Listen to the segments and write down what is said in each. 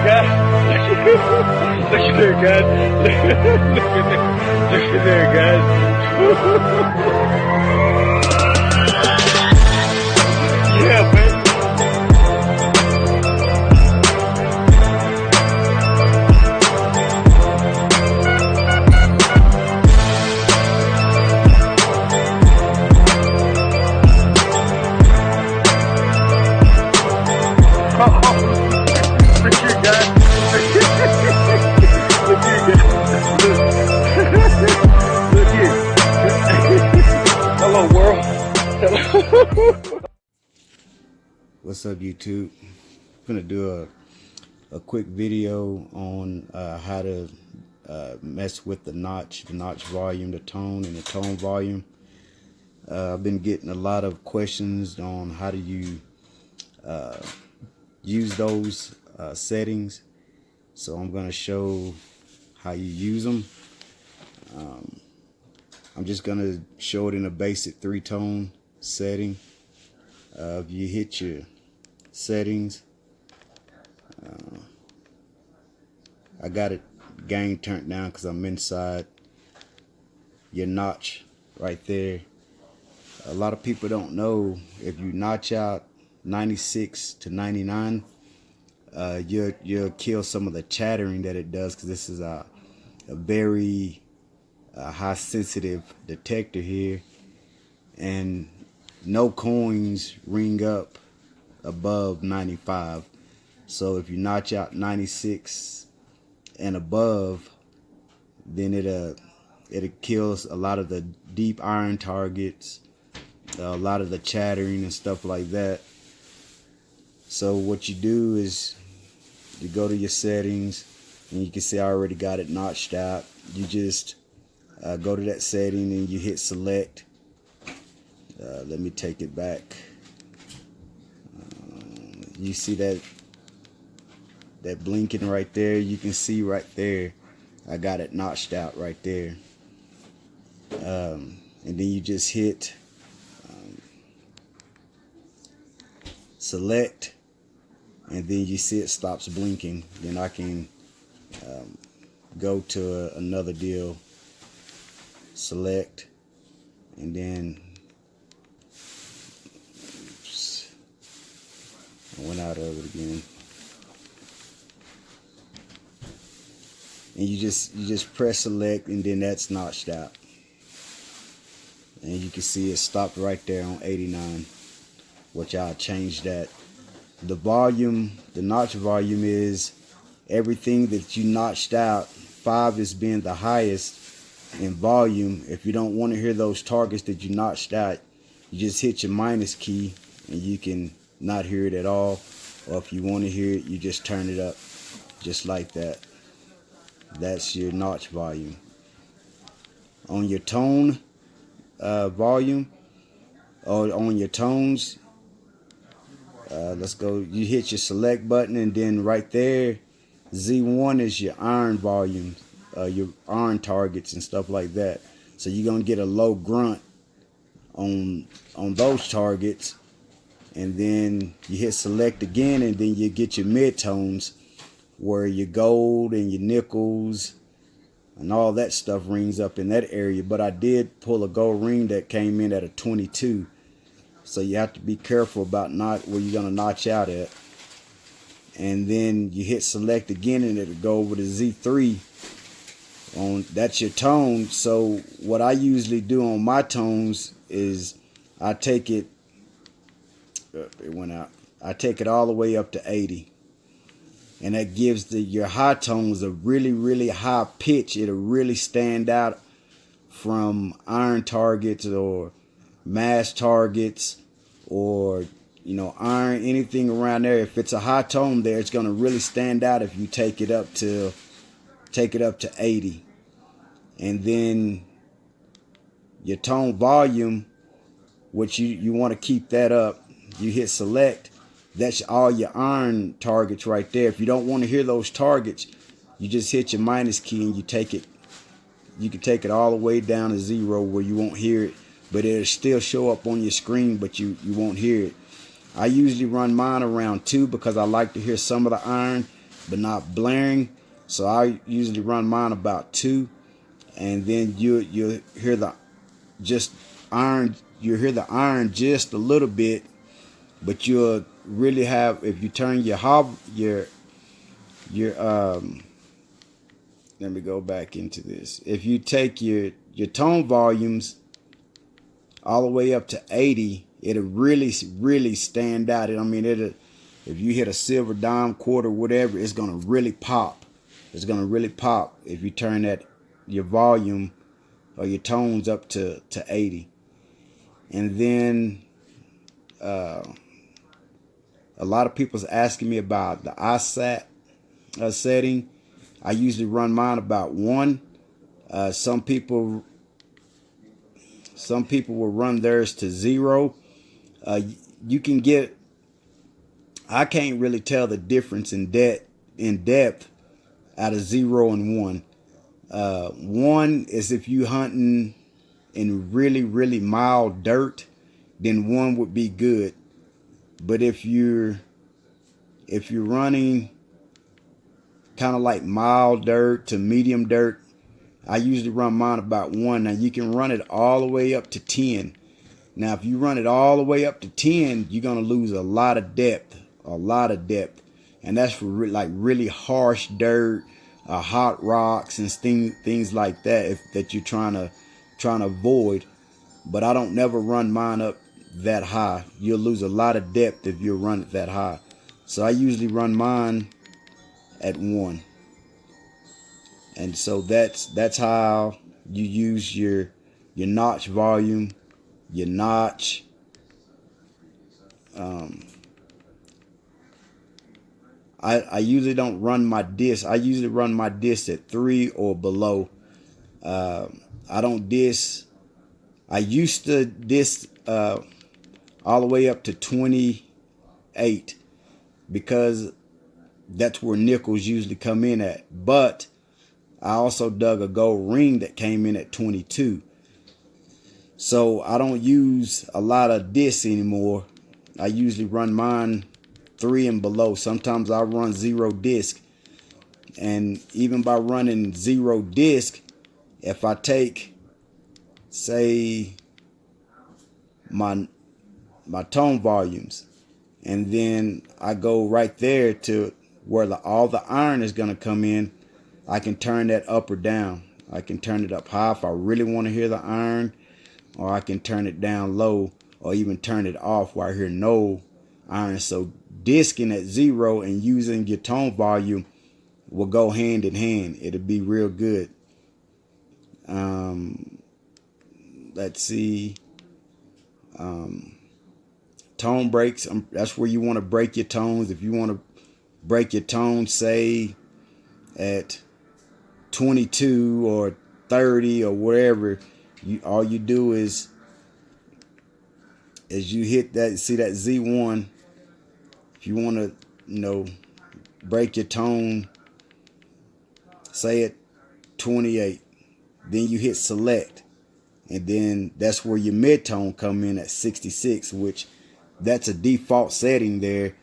guys. Look at there, guys. Look at there, guys. Yeah, man. Look here, guys. Look here, guys. Look here. Hello, world. Hello. What's up, YouTube? I'm gonna do a quick video on how to mess with the notch volume, the tone, and the tone volume. I've been getting a lot of questions on how do you use those settings, so I'm gonna show how you use them. I'm just gonna show it in a basic 3-tone setting. If you hit your settings, I got it gain turned down because I'm inside your notch right there. A lot of people don't know, if you notch out 96 to 99, you'll kill some of the chattering that it does, because this is a very high sensitive detector here, and no coins ring up above 95. So if you notch out 96 and above, then it kills a lot of the deep iron targets, a lot of the chattering and stuff like that. So what you do is you go to your settings, and you can see I already got it notched out. You just go to that setting and you hit select. Let me take it back. You see that blinking right there? You can see right there I got it notched out right there. And then you just hit select, and then you see it stops blinking. Then I can go to another deal, select, and then oops, I went out of it again. And you just press select, and then that's notched out. And you can see it stopped right there on 89, which I'll change that. The volume, the notch volume, is everything that you notched out. 5 is being the highest in volume. If you don't want to hear those targets that you notched out, you just hit your minus key and you can not hear it at all. Or if you want to hear it, you just turn it up just like that. That's your notch volume. On your tone volume, or on your tones, let's go, you hit your select button, and then right there, Z1 is your iron volume, your iron targets and stuff like that. So you're gonna get a low grunt on those targets, and then you hit select again, and then you get your mid-tones, where your gold and your nickels and all that stuff rings up in that area. But I did pull a gold ring that came in at a 22. So you have to be careful about not where you're going to notch out at. And then you hit select again, and it'll go over to Z3. That's your tone. So what I usually do on my tones is I take it, it went out. I take it all the way up to 80. And that gives your high tones a really, really high pitch. It'll really stand out from iron targets or mass targets, or iron, anything around there. If it's a high tone there, it's gonna really stand out if you take it up to 80. And then your tone volume, which you want to keep that up, you hit select. That's all your iron targets right there. If you don't want to hear those targets, you just hit your minus key and you take it. You can take it all the way down to 0 where you won't hear it, but it'll still show up on your screen, but you won't hear it. I usually run mine around 2 because I like to hear some of the iron, but not blaring. So I usually run mine about 2, and then you hear the just iron. You hear the iron just a little bit, but you'll really have, if you turn your let me go back into this. If you take your tone volumes all the way up to 80, it'll really stand out. I mean, if you hit a silver, dime, quarter, whatever, it's gonna really pop. It's gonna really pop if you turn your volume or your tones up to 80. And then a lot of people's asking me about the ISAT setting. I usually run mine about 1. Some people will run theirs to 0. You can get, I can't really tell the difference in depth out of 0 and 1. 1 is if you hunting in really mild dirt, then 1 would be good. But if you're running kind of like mild dirt to medium dirt, I usually run mine about 1. Now you can run it all the way up to 10. Now if you run it all the way up to 10, you're gonna lose a lot of depth, and that's for really harsh dirt, hot rocks and things like that that you're trying to avoid. But I don't never run mine up that high. You'll lose a lot of depth if you run it that high. So I usually run mine at 1. And so that's how you use your notch volume, your notch. I usually don't run my disc. I usually run my disc at 3 or below. I don't disc. I used to disc all the way up to 28 because that's where nickels usually come in at. But I also dug a gold ring that came in at 22. So I don't use a lot of discs anymore. I usually run mine 3 and below. Sometimes I run 0 disc. And even by running 0 disc, if I take, say, my tone volumes, and then I go right there to where all the iron is going to come in, I can turn that up or down. I can turn it up high if I really want to hear the iron, or I can turn it down low, or even turn it off where I hear no iron. So disking at 0 and using your tone volume will go hand in hand. It'll be real good. Let's see. Tone breaks. That's where you want to break your tones. If you want to break your tone, say at 22 or 30 or whatever, all you do is you hit that. See that Z1. If you want to, break your tone, say at 28, then you hit select, and then that's where your mid-tone come in at 66, which that's a default setting there.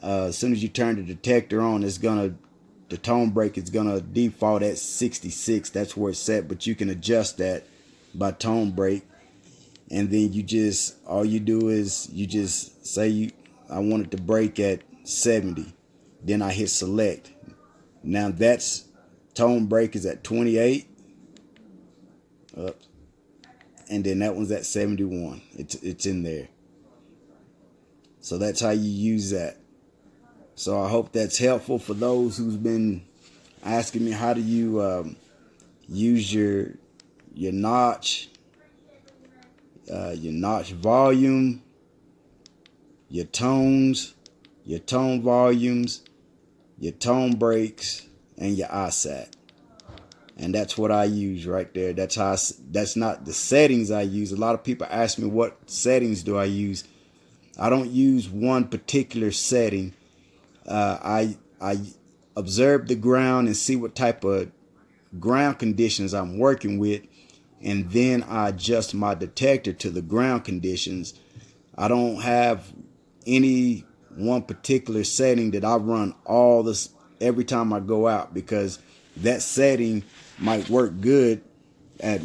As soon as you turn the detector on, the tone break is gonna default at 66. That's where it's set, but you can adjust that by tone break. And then all you do is you just say I want it to break at 70. Then I hit select. Now that's tone break is at 28. And then that one's at 71. It's in there. So that's how you use that. So I hope that's helpful for those who's been asking me, how do you use your notch volume, your tones, your tone volumes, your tone breaks, and your ISAT. And that's what I use right there. That's not the settings I use. A lot of people ask me, what settings do I use? I don't use one particular setting. I observe the ground and see what type of ground conditions I'm working with, and then I adjust my detector to the ground conditions. I don't have any one particular setting that I run all every time I go out, because that setting might work good at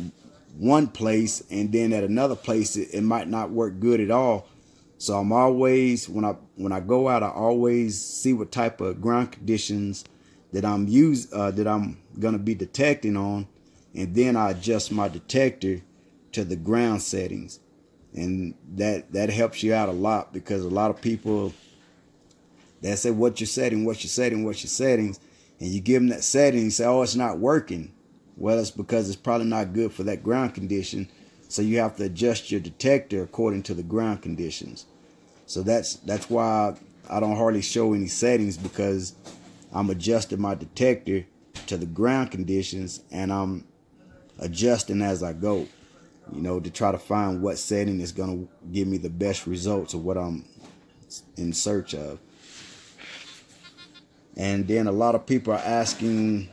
one place, and then at another place it might not work good at all. So I'm always, when I go out, I always see what type of ground conditions that I'm gonna be detecting on, and then I adjust my detector to the ground settings, and that helps you out a lot, because a lot of people, they say, what's your setting, what's your setting, what's your settings, and you give them that setting and say, oh, it's not working. Well, it's because it's probably not good for that ground condition, so you have to adjust your detector according to the ground conditions. So that's why I don't hardly show any settings, because I'm adjusting my detector to the ground conditions, and I'm adjusting as I go, to try to find what setting is going to give me the best results of what I'm in search of. And then a lot of people are asking,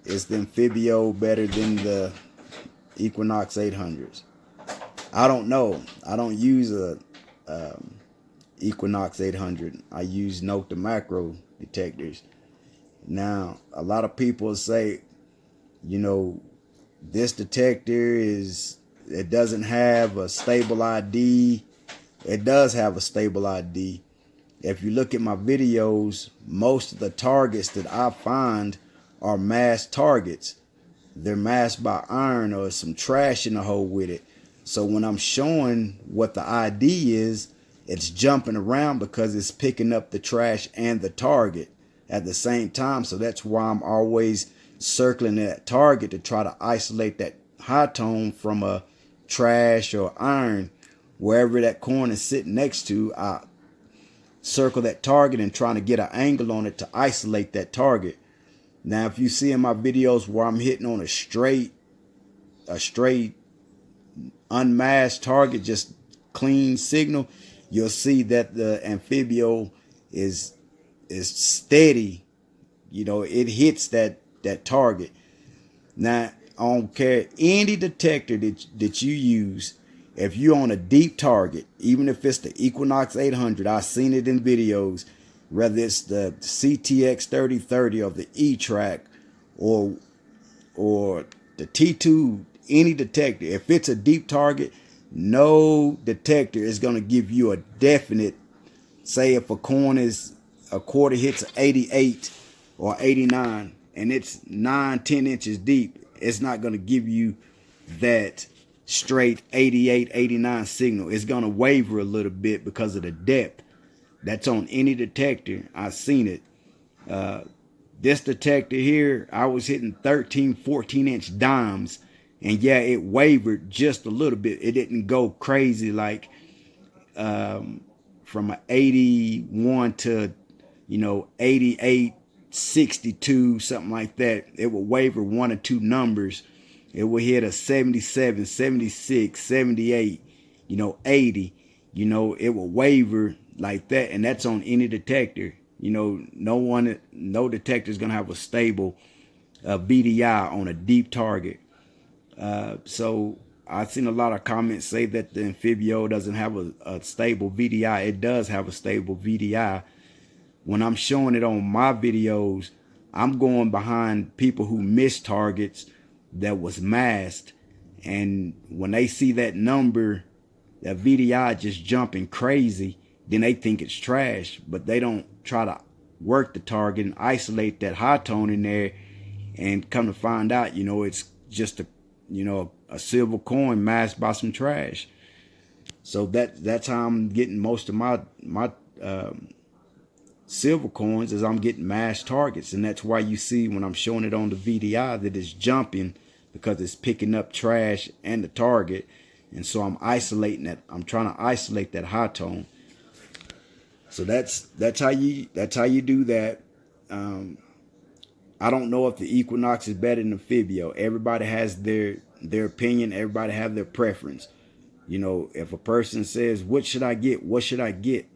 is the Anfibio better than the Equinox 800s? I don't know. I don't use a Equinox 800. I use Note the Macro detectors. Now, a lot of people say, this detector it doesn't have a stable ID. It does have a stable ID. If you look at my videos, most of the targets that I find are masked targets. They're masked by iron, or some trash in the hole with it. So when I'm showing what the ID is, it's jumping around because it's picking up the trash and the target at the same time. So that's why I'm always circling that target to try to isolate that high tone from a trash or iron. Wherever that coin is sitting next to, I circle that target and trying to get an angle on it to isolate that target. Now, if you see in my videos where I'm hitting on a straight unmasked target, just clean signal, you'll see that the Anfibio is steady. It hits that target. Now, I don't care any detector that you use. If you're on a deep target, even if it's the Equinox 800, I've seen it in videos, whether it's the CTX 3030 or the E-Track or the T2, any detector, if it's a deep target, no detector is going to give you a definite, say if a quarter hits 88 or 89 and it's 9-10 inches deep, it's not going to give you that straight 88, 89 signal. It's going to waver a little bit because of the depth. That's on any detector. I've seen it. This detector here, I was hitting 13, 14-inch dimes, and yeah, it wavered just a little bit. It didn't go crazy like from an 81 to 88, 62, something like that. It would waver one or two numbers. It would hit a 77, 76, 78, 80. It will waver like that, and that's on any detector. No detector is going to have a stable VDI on a deep target. So I've seen a lot of comments say that the Anfibio doesn't have a stable VDI. It does have a stable VDI. When I'm showing it on my videos, I'm going behind people who missed targets that was masked, and when they see that number, that VDI just jumping crazy, then they think it's trash, but they don't try to work the target and isolate that high tone in there, and come to find out, it's just a silver coin masked by some trash. So that's how I'm getting most of my silver coins, is I'm getting masked targets, and that's why you see when I'm showing it on the VDI that it's jumping, because it's picking up trash and the target, and so I'm isolating that. I'm trying to isolate that high tone. So that's how you do that. I don't know if the Equinox is better than the Anfibio. Everybody has their opinion. Everybody have their preference. If a person says, what should I get? What should I get?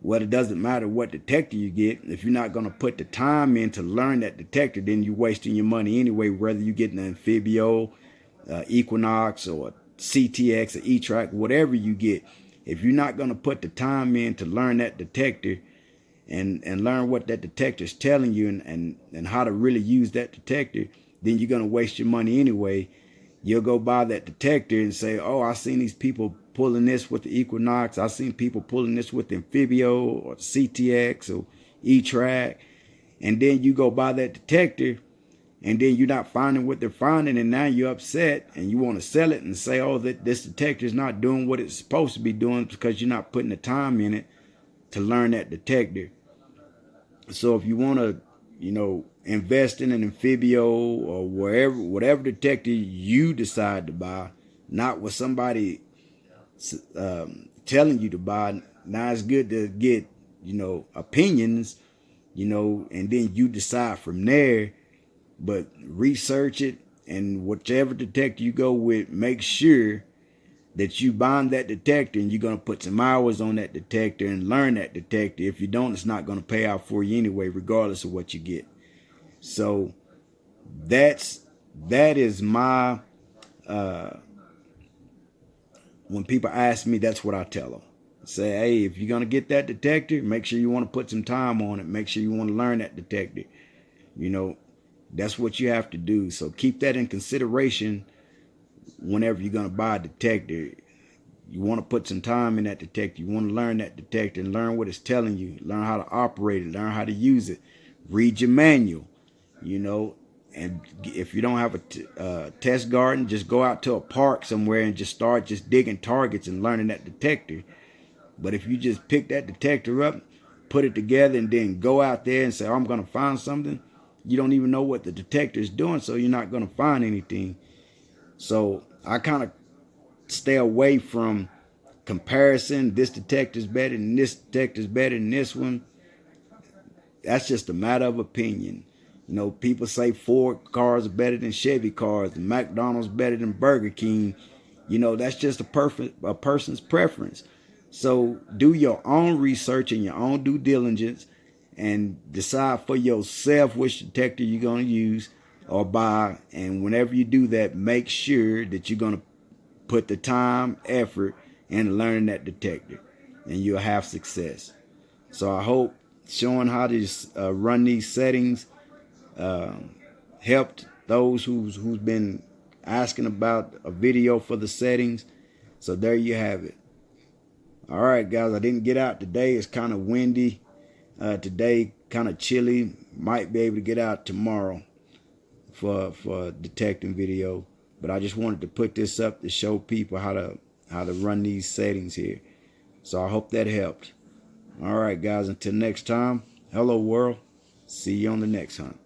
Well, it doesn't matter what detector you get. If you're not going to put the time in to learn that detector, then you're wasting your money anyway, whether you get an Anfibio, Equinox, or CTX, or E-Track, whatever you get. If you're not going to put the time in to learn that detector, and learn what that detector is telling you, and how to really use that detector, then you're going to waste your money anyway. You'll go buy that detector and say, oh, I seen these people pulling this with the Equinox. I seen people pulling this with the Anfibio or CTX or E-Track. And then you go buy that detector, and then you're not finding what they're finding, and now you're upset and you want to sell it and say, oh, that this detector is not doing what it's supposed to be doing because you're not putting the time in it to learn that detector. So if you want to, invest in an Anfibio or whatever detector you decide to buy, not what somebody telling you to buy. Now it's good to get, opinions, and then you decide from there. But research it, and whichever detector you go with, make sure that you buying that detector and you're going to put some hours on that detector and learn that detector. If you don't, it's not going to pay out for you anyway, regardless of what you get. So that is my, when people ask me, that's what I tell them. Say, hey, if you're going to get that detector, make sure you want to put some time on it. Make sure you want to learn that detector. That's what you have to do. So keep that in consideration whenever you're going to buy a detector. You want to put some time in that detector. You want to learn that detector and learn what it's telling you. Learn how to operate it. Learn how to use it. Read your manual, And if you don't have a test garden, just go out to a park somewhere and just start just digging targets and learning that detector. But if you just pick that detector up, put it together, and then go out there and say, oh, I'm going to find something, you don't even know what the detector is doing, so you're not going to find anything. So I kind of stay away from comparison. This detector is better than this detector is better than this one. That's just a matter of opinion. People say Ford cars are better than Chevy cars, and McDonald's better than Burger King. That's just a person's preference. So do your own research and your own due diligence and decide for yourself which detector you're going to use or buy. And whenever you do that, make sure that you're going to put the time, effort, in learning that detector, and you'll have success. So I hope showing how to run these settings helped those who's been asking about a video for the settings. So there you have it. All right, guys, I didn't get out today. It's kind of windy today, kind of chilly. Might be able to get out tomorrow for detecting video, but I just wanted to put this up to show people how to run these settings here. So I hope that helped. All right, guys, until next time, hello world. See you on the next hunt.